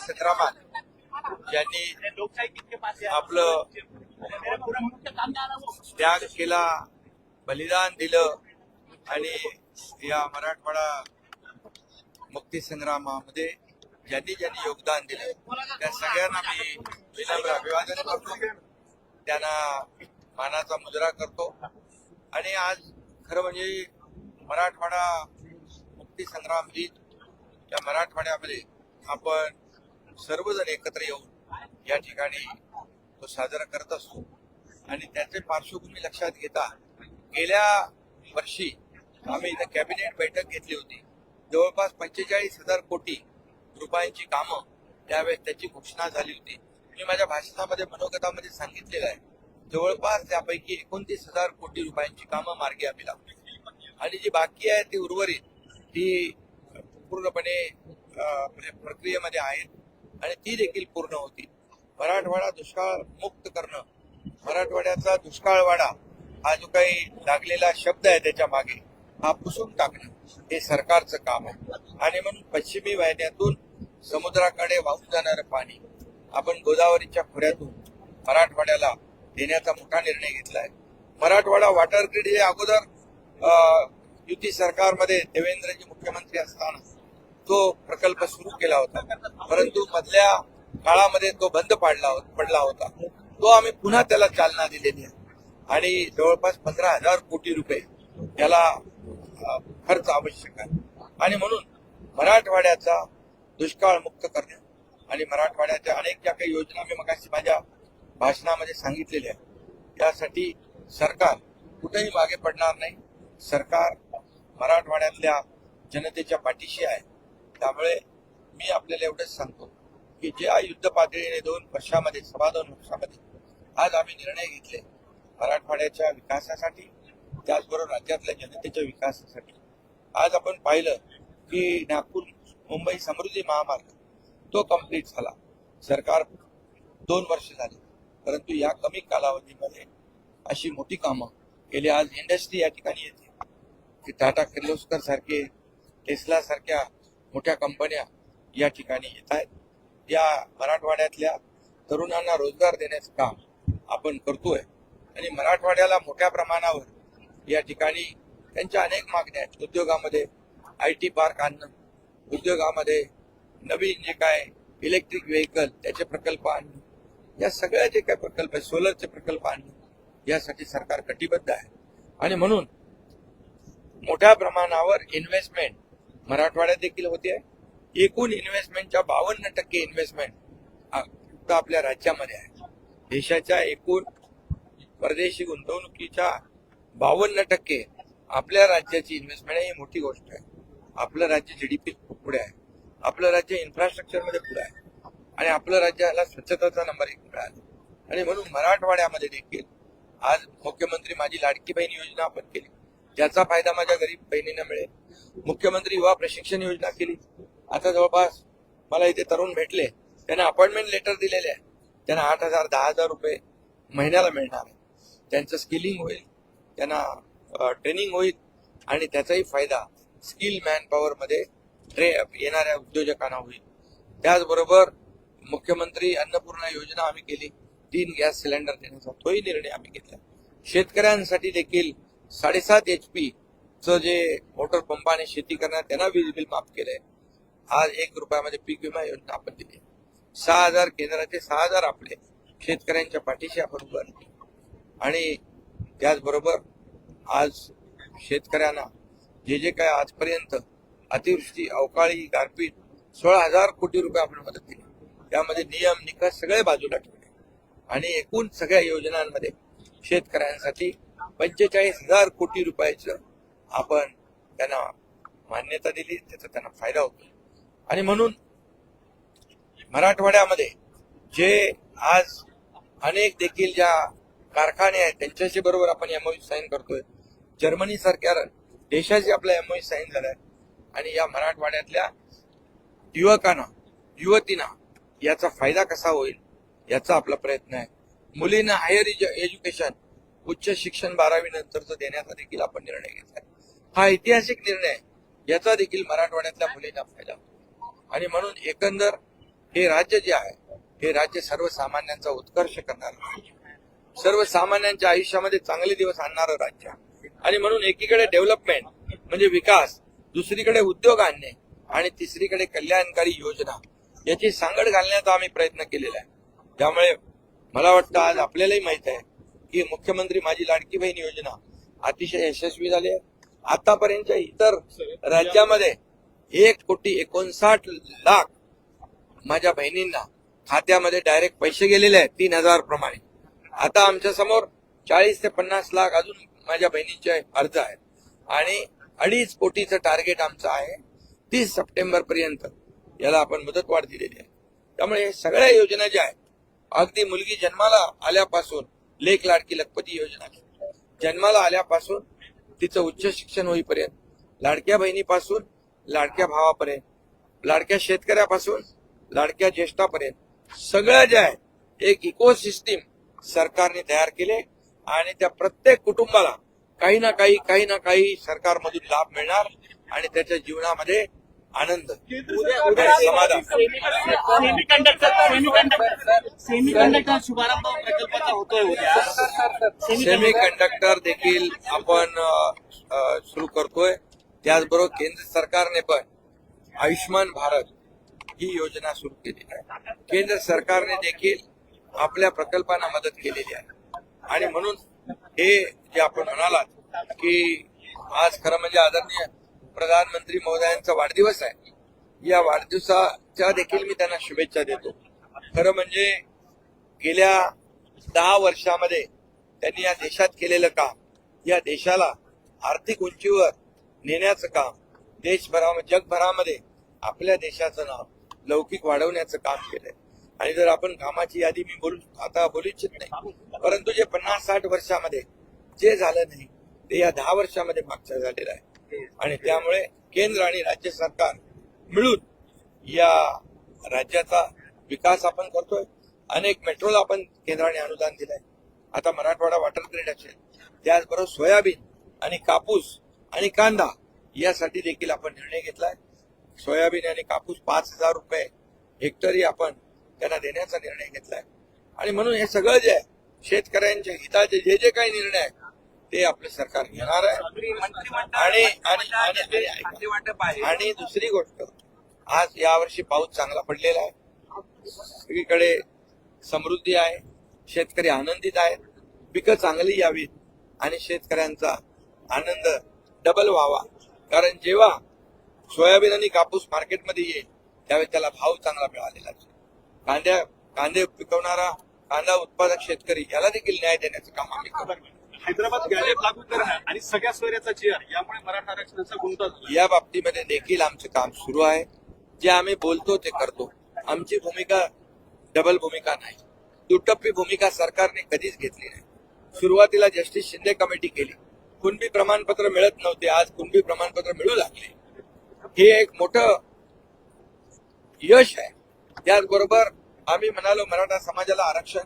संग्रामात ज्यांनी आपलं त्याग केला, बलिदान दिलं आणि या मराठवाडा मुक्ती संग्रामामध्ये ज्यांनी ज्यांनी योगदान दिलं त्या सगळ्यांना मी विनम्र अभिवादन करतो, त्यांना मानाचा मुजरा करतो. आणि आज खरं म्हणजे मराठवाडा मुक्ती संग्राम दिन या मराठवाड्यामध्ये आपण सर्वजण एकत्र येऊन या ठिकाणी तो साजरा करत असतो. आणि त्याचे पार्श्वभूमी लक्षात घेता गेल्या वर्षी आम्ही इथं कॅबिनेट बैठक घेतली होती. जवळपास 45,000 कोटी रुपयांची कामं त्यावेळेस त्याची घोषणा झाली होती. मी माझ्या भाषणामध्ये मनोगतामध्ये सांगितलेलं आहे, जवळपास त्यापैकी 29,000 कोटी रुपयांची कामं मार्गी आम्ही लावली आणि जी बाकी आहे ती उर्वरित ती पूर्णपणे प्रक्रियेमध्ये आहेत आणि ती देखील पूर्ण होती. मराठवाडा दुष्काळ मुक्त करणं, मराठवाड्याचा दुष्काळवाडा हा जो काही लागलेला शब्द आहे त्याच्या मागे हा पुसून टाकणं हे सरकारचं काम आहे. आणि म्हणून पश्चिमी वाहिन्यातून समुद्राकडे वाहून जाणारं पाणी आपण गोदावरीच्या खोऱ्यातून मराठवाड्याला देण्याचा मोठा निर्णय घेतलाय. मराठवाडा वॉटर ग्रीड हे अगोदर युती सरकारमध्ये देवेंद्रजी मुख्यमंत्री असताना तो प्रकल्प सुरू केला होता, परंतु मधल्या काळामध्ये तो बंद पडला होता. तो आम्ही पुन्हा त्याला चालना दिलेली आहे आणि जवळपास 15,000 कोटी रुपये त्याला खर्च आवश्यक आहे. आणि म्हणून मराठवाड्याचा दुष्काळ मुक्त करणे आणि मराठवाड्याच्या अनेक ज्या काही योजना मी मगाशी माझ्या भाषणामध्ये सांगितलेल्या आहेत त्यासाठी सरकार कुठेही मागे पडणार नाही. सरकार मराठवाड्यातल्या जनतेच्या पाठीशी आहे. त्यामुळे मी आपल्याला एवढंच सांगतो की ज्या युद्ध पातळीने 2 वर्षामध्ये 2.25 वर्षामध्ये आज आम्ही निर्णय घेतले मराठवाड्याच्या विकासासाठी, त्याचबरोबर राज्यातल्या जनतेच्या विकासासाठी. आज आपण पाहिलं की नागपूर मुंबई समृद्धी महामार्ग तो कंप्लीट झाला. सरकार 2 वर्ष झाली, परंतु या कमी कालावधीमध्ये अशी मोठी कामं केली. आज इंडस्ट्री या ठिकाणी येते की टाटा किर्लोस्कर सारखे, टेस्ला सारख्या मोठ्या कंपन्या या ठिकाणी येत आहेत. या मराठवाड्यातल्या तरुणांना रोजगार देण्याचं काम आपण करतोय आणि मराठवाड्याला मोठ्या प्रमाणावर या ठिकाणी त्यांच्या अनेक मागण्या आहेत. उद्योगामध्ये IT पार्क आणणं, उद्योगामध्ये नवीन जे काय इलेक्ट्रिक व्हेकल त्याचे प्रकल्प आणणं, या सगळ्या जे काही प्रकल्प आहेत, सोलरचे प्रकल्प आणणं, यासाठी सरकार कटिबद्ध आहे. आणि म्हणून मोठ्या प्रमाणावर इन्व्हेस्टमेंट मराठवाड्यात देखील होते. एकूण इन्व्हेस्टमेंटच्या 52% इन्व्हेस्टमेंट आपल्या राज्यामध्ये आहे. देशाच्या एकूण परदेशी गुंतवणुकीच्या 52% आपल्या राज्याची इन्व्हेस्टमेंट आहे. ही मोठी गोष्ट आहे. आपलं राज्य GDP पुढे आहे, आपलं राज्य इन्फ्रास्ट्रक्चरमध्ये पुढे आहे आणि आपलं राज्याला स्वच्छताचा नंबर 1 मिळाला. आणि म्हणून मराठवाड्यामध्ये देखील आज मुख्यमंत्री माझी लाडकी बहीण योजना आपण केली, ज्याचा फायदा माझ्या गरीब बहिणींना मिळेल. मुख्यमंत्री युवा प्रशिक्षण योजना केली. आता जवळपास मला इथे तरुण भेटले, त्यांना अपॉइंटमेंट लेटर दिलेले आहे. त्यांना 8,000 10,000 रुपये महिन्याला मिळणार आहे. त्यांचं स्किलिंग होईल, त्यांना ट्रेनिंग होईल आणि त्याचाही फायदा स्किल मॅन पॉवर मध्ये येणाऱ्या उद्योजकांना होईल. त्याचबरोबर मुख्यमंत्री अन्नपूर्णा योजना आम्ही केली, 3 गॅस सिलेंडर देण्याचा तोही निर्णय आम्ही घेतला. शेतकऱ्यांसाठी देखील 7.5 HP चं जे मोटर पंपाने शेती करणार त्यांना वीज बिल माफ केलंय. आज 1 रुपयामध्ये पीक विमा योजना आपण दिली. 6,000 केंद्राचे 6,000 आपले शेतकऱ्यांच्या पाठीशी आपण उभं राहिलो. आणि त्याचबरोबर आज शेतकऱ्यांना जे काय आजपर्यंत अतिवृष्टी, अवकाळी, गारपीट 16,000 कोटी रुपये आपण मदत दिली. त्यामध्ये नियम निकष सगळे बाजूला ठेवले आणि एकूण सगळ्या योजनांमध्ये शेतकऱ्यांसाठी 45,000 कोटी रुपयाचं आपण त्यांना मान्यता दिली, त्याचा त्यांना फायदा होतो. आणि म्हणून मराठवाड्यामध्ये जे आज अनेक देखील ज्या कारखाने आहेत त्यांच्याशी बरोबर आपण MOU साईन करतोय. जर्मनी सारख्या देशाशी आपला MOU साईन झालाय आणि या मराठवाड्यातल्या युवकांना, युवतींना याचा फायदा कसा होईल याचा आपला प्रयत्न आहे. मुलींना हायर एज्युकेशन, उच्च शिक्षण 12वी नंतरचं देण्याचा देखील आपण निर्णय घेतलाय. हा ऐतिहासिक निर्णय, याचा देखील मराठवाड्यातल्या मुलींना फायदा होतो. आणि म्हणून एकंदर हे राज्य जे आहे हे राज्य सर्वसामान्यांचा उत्कर्ष करणारं राज्य, सर्वसामान्यांच्या आयुष्यामध्ये चांगले दिवस आणणारं राज्य. आणि म्हणून एकीकडे डेव्हलपमेंट म्हणजे विकास, दुसरीकडे उद्योग आणणे आणि तिसरीकडे कल्याणकारी योजना याची सांगड घालण्याचा आम्ही प्रयत्न केलेला आहे. त्यामुळे मला वाटतं आज आपल्यालाही माहित आहे की मुख्यमंत्री माझी लाडकी बहीण योजना अतिशय यशस्वी झाली आहे. आतापर्यंतच्या इतर राज्यामध्ये 1,59,00,000 माझ्या बहिणींना खात्यामध्ये डायरेक्ट पैसे गेलेले आहेत 3,000 प्रमाणे. आता आमच्या समोर 40 ते 50 लाख अजून माझ्या बहिणींचे अर्ज आहेत आणि 2.5 कोटीचं टार्गेट आमचं आहे. 30 सप्टेंबर पर्यंत याला आपण मुदतवाढ दिलेली आहे. त्यामुळे सगळ्या योजना ज्या आहेत, अगदी मुलगी जन्माला आल्यापासून लेक लाडकी लखपती योजना, जन्माला आल्यापासून तिचं उच्च शिक्षण होईपर्यंत, लाडक्या बहिणीपासून लाडक्या भावापर्यंत, लाडक्या शेतकऱ्यापासून लाडक्या ज्येष्ठापर्यंत सगळ्या ज्या आहेत एक इकोसिस्टीम सरकारने तयार केले आणि त्या प्रत्येक कुटुंबाला काही ना काही सरकारमधून लाभ मिळणार आणि त्याच्या जीवनामध्ये आनंद समाधान. सेमीकंडक्टर शुभारंभ प्रकल्पाचा होतोय उद्या. सेमीकंडक्टर देखील आपण सुरू करतोय. त्याचबरोबर केंद्र सरकारने पण आयुष्यमान भारत ही योजना सुरू केली आहे. केंद्र सरकारने देखील आपल्या प्रकल्पांना मदत केलेली आहे. आणि म्हणून हे जे आपण म्हणालात की आज खरं म्हणजे आदरणीय प्रधानमंत्री महोदयांचा वाढदिवस आहे, या वाढदिवसाच्या देखील मी त्यांना शुभेच्छा देतो. खरं म्हणजे गेल्या 10 वर्षामध्ये त्यांनी या देशात केलेलं काम, या देशाला आर्थिक उंचीवर नेण्याचं काम, देशभरामध्ये जगभरामध्ये आपल्या देशाचं नाव लौकिक वाढवण्याचं काम केलंय. आणि जर आपण कामाची यादी मी आता बोलू इच्छित नाही, परंतु जे 50-60 वर्षामध्ये जे झालं नाही ते या 10 वर्षामध्ये मागचं झालेलं आहे. आणि त्यामुळे केंद्र आणि राज्य सरकार मिळून या राज्याचा विकास आपण करतोय. अनेक मेट्रोला आपण केंद्राने अनुदान दिलंय. आता मराठवाडा वॉटर ग्रीड असेल, त्याचबरोबर सोयाबीन आणि कापूस आणि कांदा यासाठी देखील आपण निर्णय घेतलाय. सोयाबीन आणि कापूस 5,000 रुपये हेक्टरी आपण त्यांना देण्याचा निर्णय घेतलाय. आणि म्हणून हे सगळं जे आहे शेतकऱ्यांच्या हिताचे जे जे काही निर्णय आहेत ते आपलं सरकार घेणार आहे. आणि दुसरी गोष्ट, आज यावर्षी पाऊस चांगला पडलेला आहे, सगळीकडे समृद्धी आहे, शेतकरी आनंदित आहेत, पिकं चांगली यावीत आणि शेतकऱ्यांचा आनंद डबल व्हावा. कारण जेव्हा सोयाबीन आणि कापूस मार्केटमध्ये येईल त्यावेळी त्याला भाव चांगला मिळालेला आहे. कांदे पिकवणारा कांदा उत्पादक शेतकरी याला देखील न्याय देण्याचं काम आम्ही करू. हैदराबाद गॅजेट लागू करणं आणि सगळ्या सोयऱ्याचा चेअर यामुळे मराठा आरक्षणाचा गुंता या बाबतीमध्ये देखील आमचं काम सुरू आहे. जे आम्ही बोलतो ते करतो. आमची भूमिका डबल भूमिका नाही, दुटप्पी भूमिका सरकारने कधीच घेतली नाही. सुरुवातीला जस्टिस शिंदे कमिटी केली, कुणबी प्रमाणपत्र मिळत नव्हते, आज कुणबी प्रमाणपत्र मिळू लागले. हे एक मोठं यश आहे. त्याचबरोबर आम्ही म्हणालो मराठा समाजाला आरक्षण,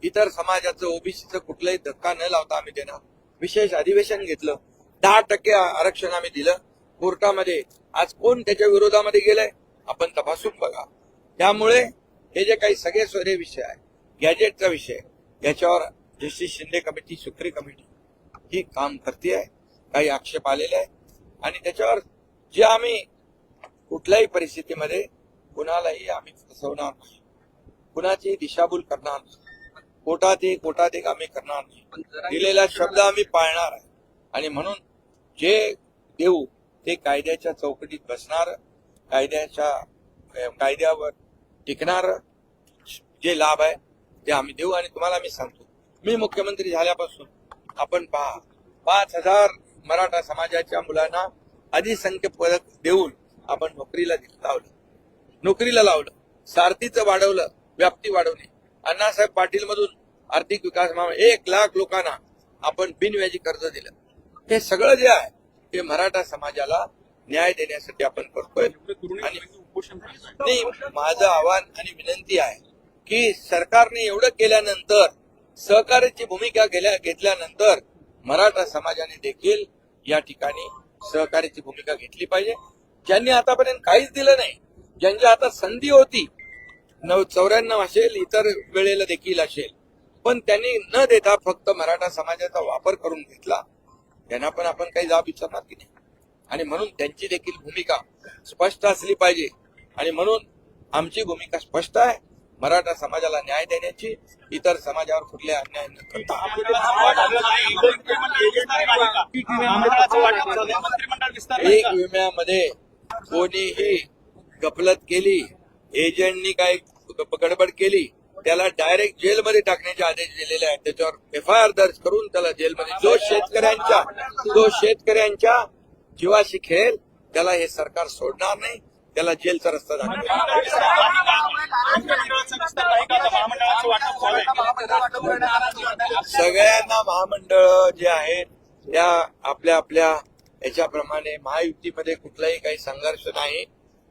इतर समाजाचं ओबीसीचं कुठलाही धक्का न लावता आम्ही देणार. विशेष अधिवेशन घेतलं, 10% आरक्षण आम्ही दिलं कोर्टामध्ये. आज कोण त्याच्या विरोधामध्ये गेलंय आपण तपासून बघा. त्यामुळे हे जे काही सगळे सोयरे विषय आहे, गॅजेटचा विषय, याच्यावर justice Shinde committee, Sukri committee ही काम करते आहे. काही आक्षेप आलेले आहे आणि त्याच्यावर जे आम्ही कुठल्याही परिस्थितीमध्ये कुणालाही आम्ही फसवणार नाही, कुणाची दिशाभूल करणार नाही, कोटात एक आम्ही करणार नाही. दिलेला शब्द आम्ही पाळणार आहे. आणि म्हणून जे देऊ ते कायद्याच्या चौकटीत बसणार, कायद्यावर टिकणार जे लाभ आहे ते आम्ही देऊ. आणि तुम्हाला मी सांगतो, मी मुख्यमंत्री झाल्यापासून आपण पहा 5,000 मराठा समाजाच्या मुलांना अधिसंख्य पदक देऊन आपण नोकरीला लावलं, सारथीचं वाढवलं, व्याप्ती वाढवली. अण्णासाहेब पाटील मधून आर्थिक विकास 1,00,000 लोकांना आपण बिनव्याजी कर्ज दिलं. हे सगळं जे आहे ते मराठा समाजाला न्याय देण्यासाठी आपण करतोय. आणि माझं आव्हान आणि विनंती आहे की सरकारने एवढं केल्यानंतर, सहकार्याची भूमिका घेतल्यानंतर मराठा समाजाने देखील या ठिकाणी सहकार्याची भूमिका घेतली पाहिजे. ज्यांनी आतापर्यंत काहीच दिलं नाही, ज्यांच्या हातात संधी होती 94 असेल, इतर वेळेला देखील असेल, पण त्यांनी न देता फक्त मराठा समाजाचा वापर करून घेतला. त्यांना पण आपण काही जाब विचारणार की नाही. आणि म्हणून त्यांची देखील भूमिका स्पष्ट असली पाहिजे. आणि म्हणून आमची भूमिका स्पष्ट आहे, मराठा समाजाला न्याय देण्याची, इतर समाजावर कुठले अन्याय न करता. पीक विम्यामध्ये कोणीही गफलत केली, एजंटनी काही गडबड केली, त्याला डायरेक्ट जेलमध्ये टाकण्याचे आदेश दिलेले आहेत. त्याच्यावर FIR दर्ज करून त्याला जेलमध्ये, जो शेतकऱ्यांच्या जीवाशी खेळेल त्याला हे सरकार सोडणार नाही, त्याला जेलचा रस्ता दाखवेल. सगळ्यांना महामंडळ जे आहेत त्या आपल्या आपल्या याच्याप्रमाणे, महायुतीमध्ये कुठलाही काही संघर्ष नाही,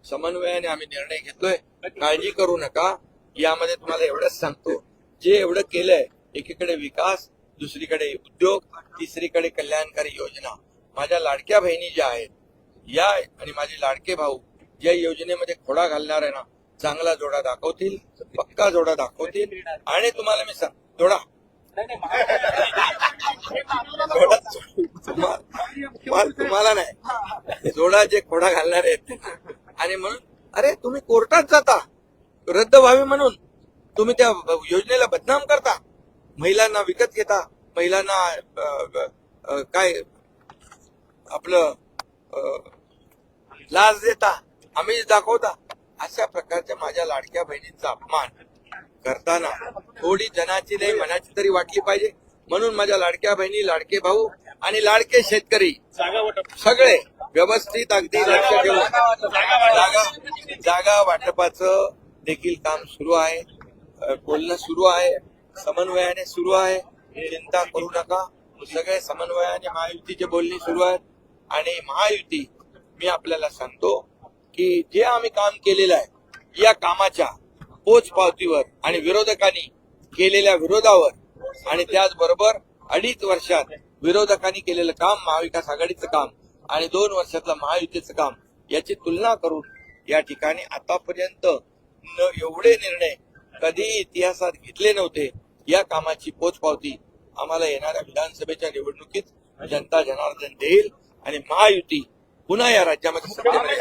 समन्वयाने आम्ही निर्णय घेतलोय. काळजी करू नका. यामध्ये तुम्हाला एवढंच सांगतो, जे एवढं केलंय, एकीकडे विकास, दुसरीकडे उद्योग, तिसरीकडे कल्याणकारी योजना. माझ्या लाडक्या बहिणी ज्या आहेत या आणि माझे लाडके भाऊ ज्या योजनेमध्ये खोडा घालणार आहे ना, चांगला जोडा दाखवतील, पक्का जोडा दाखवतील. आणि तुम्हाला मी सांग, तुम्हाला नाही, जोडा जे खोडा घालणार आहेत. आणि म्हणून अरे तुम्ही कोर्टात जाता रद्द व्हावी म्हणून, तुम्ही त्या योजनेला बदनाम करता, महिलांना विकत घेता, महिलांना काय आपलं लाच देता, आम्ही दाखवता. अशा प्रकारच्या माझ्या लाडक्या बहिणींचा अपमान करताना थोडी जनाची नाही मनाची तरी वाटली पाहिजे. म्हणून माझ्या लाडक्या बहिणी, लाडके भाऊ आणि लाडके शेतकरी सगळे व्यवस्थित अगदी लक्ष ठेवून जागा वाटपाचं देखील काम सुरू आहे, बोलणं सुरू आहे, समन्वयाने सुरू आहे. चिंता करू नका, सगळे समन्वयाने महायुतीचे बोलणी सुरू आहेत. आणि महायुती, मी आपल्याला सांगतो की जे आम्ही काम केलेलं आहे या कामाच्या पोचपावतीवर आणि विरोधकांनी केलेल्या विरोधावर आणि त्याचबरोबर 2.5 वर्षात विरोधकांनी केलेलं काम, महाविकास आघाडीचं काम आणि 2 वर्षातलं महायुतीचं काम याची तुलना करून या ठिकाणी आतापर्यंत एवढे निर्णय कधी इतिहासात घेतले नव्हते. या कामाची पोचपावती आम्हाला येणाऱ्या विधानसभेच्या निवडणुकीत जनता जनार्दन देईल आणि महायुती पुन्हा या राज्यामध्ये सत्तेमध्ये